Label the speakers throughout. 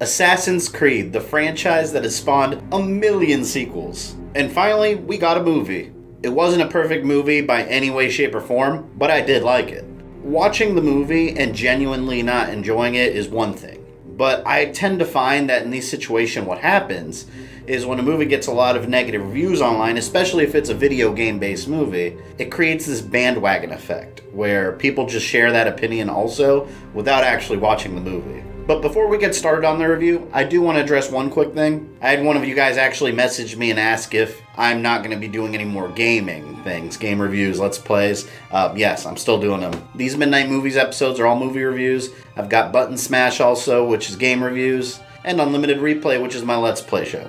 Speaker 1: Assassin's Creed, the franchise that has spawned a million sequels. And finally, we got a movie. It wasn't a perfect movie by any way, shape, or form, but I did like it. Watching the movie and genuinely not enjoying it is one thing. But I tend to find that in these situations what happens is when a movie gets a lot of negative reviews online, especially if it's a video game based movie, it creates this bandwagon effect where people just share that opinion also without actually watching the movie. But before we get started on the review, I do want to address one quick thing. I had one of you guys actually message me and ask if I'm not going to be doing any more gaming things, game reviews, let's plays. Yes, I'm still doing them. These Midnight Movies episodes are all movie reviews. I've got Button Smash also, which is game reviews, and Unlimited Replay, which is my Let's Play show.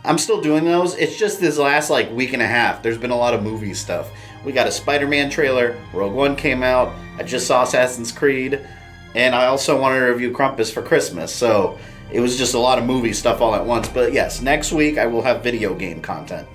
Speaker 1: I'm still doing those. It's just this last week and a half, there's been a lot of movie stuff. We got a Spider-Man trailer, Rogue One came out, I just saw Assassin's Creed, and I also wanted to review Krampus for Christmas, so it was just a lot of movie stuff all at once. But yes, next week I will have video game content.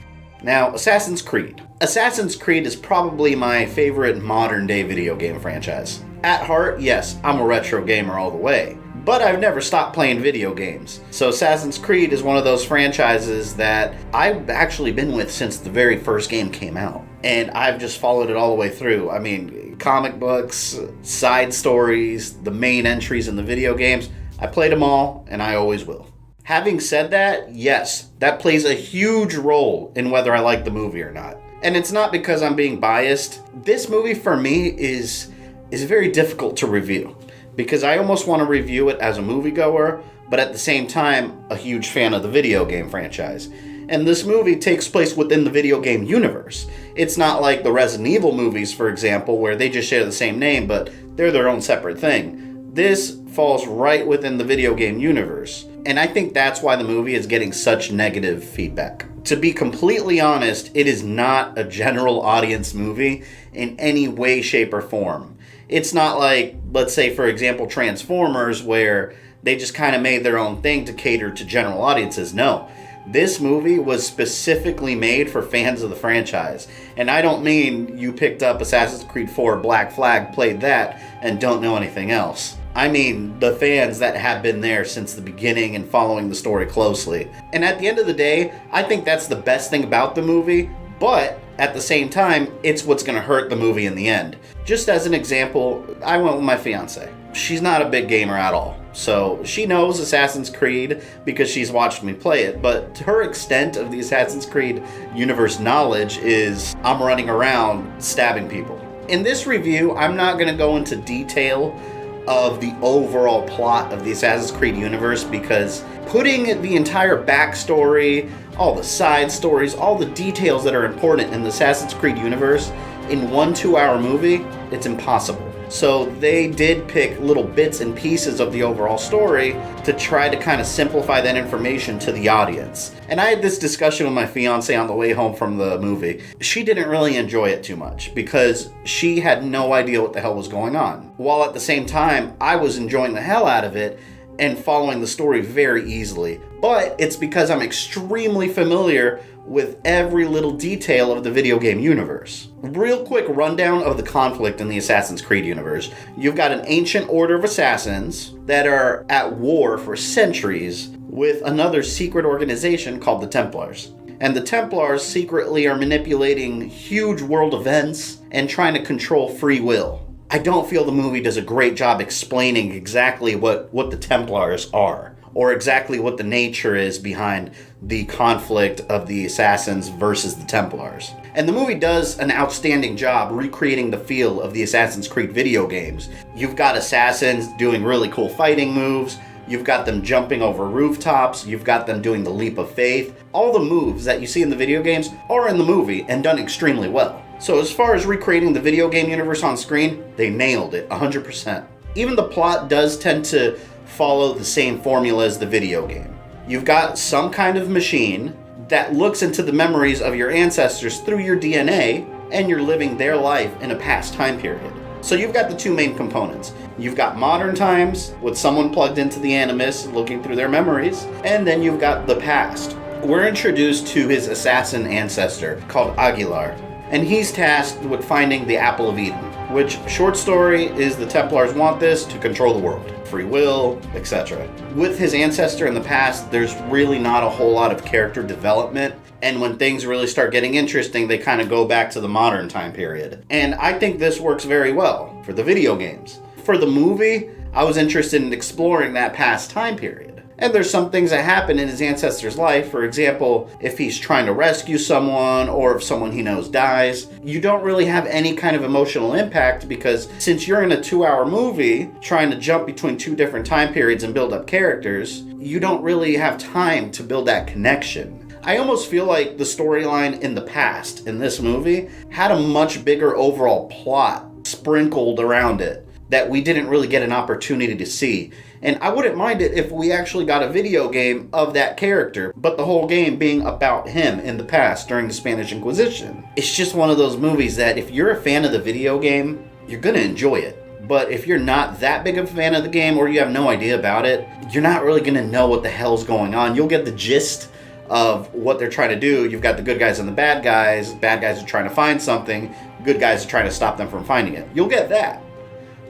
Speaker 1: Now, Assassin's Creed. Assassin's Creed is probably my favorite modern day video game franchise. At heart, yes, I'm a retro gamer all the way. But I've never stopped playing video games. So Assassin's Creed is one of those franchises that I've actually been with since the very first game came out. And I've just followed it all the way through. I mean, comic books, side stories, the main entries in the video games. I played them all, and I always will. Having said that, yes, that plays a huge role in whether I like the movie or not. And it's not because I'm being biased. This movie, for me, is very difficult to review. Because I almost want to review it as a moviegoer, but at the same time, a huge fan of the video game franchise. And this movie takes place within the video game universe. It's not like the Resident Evil movies, for example, where they just share the same name, but they're their own separate thing. This falls right within the video game universe. And I think that's why the movie is getting such negative feedback. To be completely honest, it is not a general audience movie in any way, shape, or form. It's not like, let's say, for example, Transformers, where they just kind of made their own thing to cater to general audiences. No, this movie was specifically made for fans of the franchise. And I don't mean you picked up Assassin's Creed 4 Black Flag, played that, and don't know anything else. I mean the fans that have been there since the beginning and following the story closely. And at the end of the day, I think that's the best thing about the movie, but at the same time, it's what's going to hurt the movie in the end. Just as an example, I went with my fiance. She's not a big gamer at all. So she knows Assassin's Creed because she's watched me play it. But to her extent of the Assassin's Creed universe knowledge is I'm running around stabbing people. In this review, I'm not going to go into detail of the overall plot of the Assassin's Creed universe because putting the entire backstory, all the side stories, all the details that are important in the Assassin's Creed universe in 1 2-hour movie, it's impossible. So they did pick little bits and pieces of the overall story to try to kind of simplify that information to the audience. And I had this discussion with my fiance on the way home from the movie. She didn't really enjoy it too much because she had no idea what the hell was going on. While at the same time, I was enjoying the hell out of it and following the story very easily. But it's because I'm extremely familiar with every little detail of the video game universe. Real quick rundown of the conflict in the Assassin's Creed universe. You've got an ancient order of assassins that are at war for centuries with another secret organization called the Templars. And the Templars secretly are manipulating huge world events and trying to control free will. I don't feel the movie does a great job explaining exactly what the Templars are, or exactly what the nature is behind the conflict of the assassins versus the Templars. And the movie does an outstanding job recreating the feel of the Assassin's Creed video games. You've got assassins doing really cool fighting moves, you've got them jumping over rooftops, you've got them doing the leap of faith. All the moves that you see in the video games are in the movie and done extremely well. So as far as recreating the video game universe on screen, they nailed it 100%. Even the plot does tend to follow the same formula as the video game. You've got some kind of machine that looks into the memories of your ancestors through your DNA, and you're living their life in a past time period. So you've got the two main components. You've got modern times with someone plugged into the Animus looking through their memories, and then you've got the past. We're introduced to his assassin ancestor called Aguilar, and he's tasked with finding the Apple of Eden. which, short story, is the Templars want this to control the world. Free will, etc. With his ancestor in the past, there's really not a whole lot of character development, and when things really start getting interesting, they kind of go back to the modern time period. And I think this works very well for the video games. For the movie, I was interested in exploring that past time period. And there's some things that happen in his ancestor's life. For example, if he's trying to rescue someone or if someone he knows dies, you don't really have any kind of emotional impact because since you're in a 2-hour movie trying to jump between 2 different time periods and build up characters, you don't really have time to build that connection. I almost feel like the storyline in the past in this movie had a much bigger overall plot sprinkled around it that we didn't really get an opportunity to see. And I wouldn't mind it if we actually got a video game of that character, but the whole game being about him in the past during the Spanish Inquisition. It's just one of those movies that if you're a fan of the video game, you're gonna enjoy it. But if you're not that big of a fan of the game or you have no idea about it, you're not really gonna know what the hell's going on. You'll get the gist of what they're trying to do. You've got the good guys and the bad guys. Bad guys are trying to find something. Good guys are trying to stop them from finding it. You'll get that.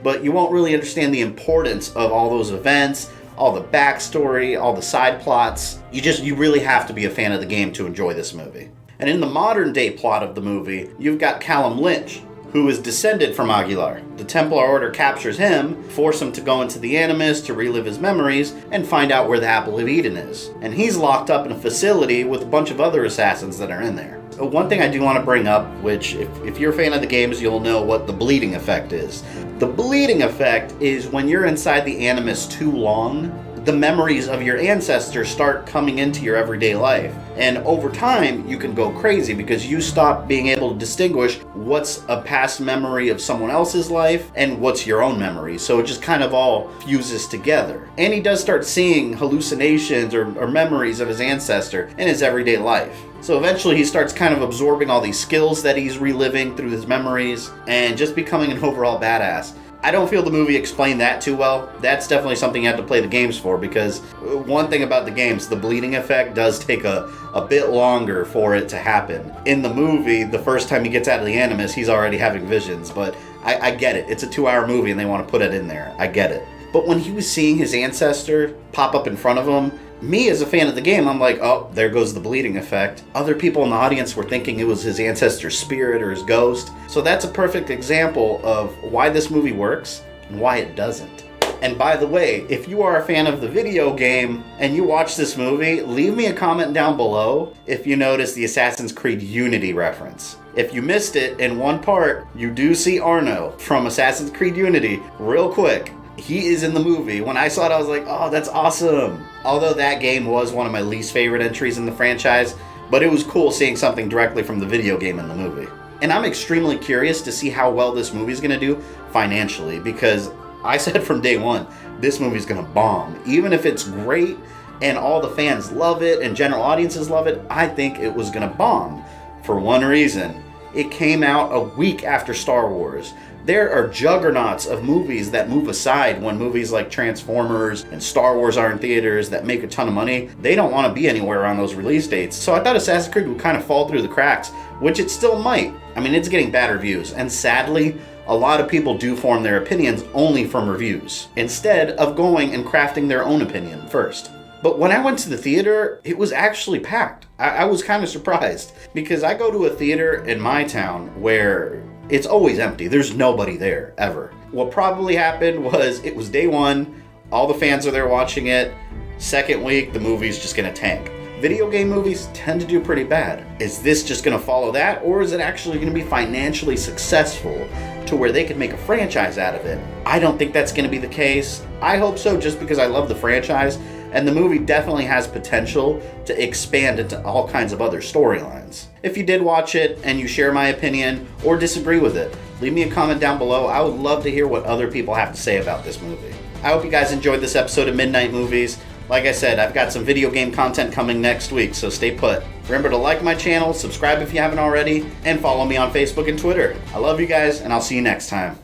Speaker 1: But you won't really understand the importance of all those events, all the backstory, all the side plots. You really have to be a fan of the game to enjoy this movie. And in the modern day plot of the movie, you've got Callum Lynch, who is descended from Aguilar. The Templar Order captures him, force him to go into the Animus to relive his memories, and find out where the Apple of Eden is. And he's locked up in a facility with a bunch of other assassins that are in there. One thing I do want to bring up, which if you're a fan of the games, you'll know what the bleeding effect is. The bleeding effect is when you're inside the Animus too long, the memories of your ancestors start coming into your everyday life. And over time, you can go crazy because you stop being able to distinguish what's a past memory of someone else's life and what's your own memory. So it just kind of all fuses together. And he does start seeing hallucinations or memories of his ancestor in his everyday life. So eventually he starts kind of absorbing all these skills that he's reliving through his memories and just becoming an overall badass. I don't feel the movie explained that too well. That's definitely something you have to play the games for, because one thing about the games, the bleeding effect does take a bit longer for it to happen. In the movie, the first time he gets out of the Animus, he's already having visions, but I get it. It's a 2-hour movie and they want to put it in there. I get it. But when he was seeing his ancestor pop up in front of him, me as a fan of the game, I'm like, oh, there goes the bleeding effect. Other people in the audience were thinking it was his ancestor's spirit or his ghost. So that's a perfect example of why this movie works and why it doesn't. And by the way, if you are a fan of the video game and you watch this movie, leave me a comment down below if you notice the Assassin's Creed Unity reference. If you missed it, in one part, you do see Arno from Assassin's Creed Unity real quick. He is in the movie. When I saw it, I was like, oh, that's awesome. Although that game was one of my least favorite entries in the franchise, but it was cool seeing something directly from the video game in the movie. And I'm extremely curious to see how well this movie is going to do financially, because I said from day one, this movie is going to bomb. Even if it's great and all the fans love it and general audiences love it, I think it was going to bomb for one reason. It came out a week after Star Wars. There are juggernauts of movies that move aside when movies like Transformers and Star Wars are in theaters that make a ton of money. They don't want to be anywhere around those release dates. So I thought Assassin's Creed would kind of fall through the cracks, which it still might. I mean, it's getting bad reviews, and sadly, a lot of people do form their opinions only from reviews, instead of going and crafting their own opinion first. But when I went to the theater, it was actually packed. I was kind of surprised, because I go to a theater in my town where it's always empty. There's nobody there, ever. What probably happened was it was day one, all the fans are there watching it. Second week, the movie's just gonna tank. Video game movies tend to do pretty bad. Is this just gonna follow that, or is it actually gonna be financially successful to where they can make a franchise out of it? I don't think that's gonna be the case. I hope so, just because I love the franchise, and the movie definitely has potential to expand into all kinds of other storylines. If you did watch it and you share my opinion or disagree with it, leave me a comment down below. I would love to hear what other people have to say about this movie. I hope you guys enjoyed this episode of Midnight Movies. Like I said, I've got some video game content coming next week, so stay put. Remember to like my channel, subscribe if you haven't already, and follow me on Facebook and Twitter. I love you guys, and I'll see you next time.